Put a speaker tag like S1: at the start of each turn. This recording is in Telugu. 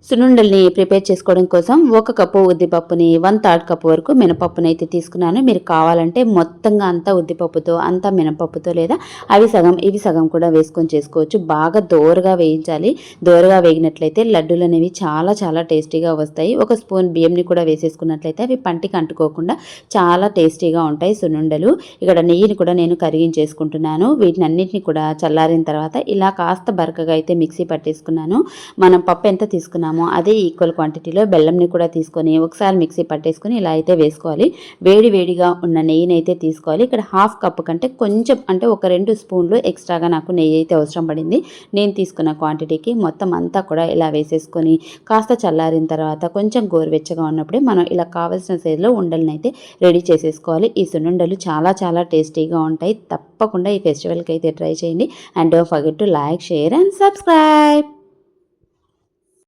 S1: సున్నుండల్ని ప్రిపేర్ చేసుకోవడం కోసం 1 కప్పు ఉద్దిపప్పుని 1/3 కప్పు వరకు మినపప్పుని అయితే తీసుకున్నాను. మీరు కావాలంటే మొత్తంగా అంతా ఉద్దిపప్పుతో అంతా మినపప్పుతో లేదా అవి సగం ఇవి సగం కూడా వేసుకొని చేసుకోవచ్చు. బాగా దోరగా వేయించాలి. దోరగా వేగినట్లయితే లడ్డూలు అనేవి చాలా చాలా టేస్టీగా వస్తాయి. 1 స్పూన్ బియ్యంని కూడా వేసేసుకున్నట్లయితే అవి పంటికి అంటుకోకుండా చాలా టేస్టీగా ఉంటాయి సున్నుండలు. ఇక్కడ నెయ్యిని కూడా నేను కరిగించేసుకుంటున్నాను. వీటిని అన్నింటినీ కూడా చల్లారిన తర్వాత ఇలా కాస్త బరకగా అయితే మిక్సీ పట్టేసుకున్నాను. మనం పప్పు ఎంత తీసుకున్నామో అదే ఈక్వల్ క్వాంటిటీలో బెల్లంని కూడా తీసుకొని ఒకసారి మిక్సీ పట్టేసుకొని ఇలా అయితే వేసుకోవాలి. వేడి వేడిగా ఉన్న నెయ్యిని అయితే తీసుకోవాలి. ఇక్కడ 1/2 కప్పు కంటే కొంచెం అంటే ఒక 2 స్పూన్లు ఎక్స్ట్రాగా నాకు నెయ్యి అయితే అవసరం పడింది. నేను తీసుకున్న క్వాంటిటీకి మొత్తం అంతా కూడా ఇలా వేసేసుకొని కాస్త చల్లారిన తర్వాత కొంచెం గోరువెచ్చగా ఉన్నప్పుడే మనం ఇలా కావాల్సిన సైజులో ఉండలను అయితే రెడీ చేసేసుకోవాలి. ఈ సున్నుండలు చాలా చాలా టేస్టీగా ఉంటాయి. తప్పకుండా ఈ ఫెస్టివల్కి అయితే ట్రై చేయండి. And don't forget to like, share and subscribe.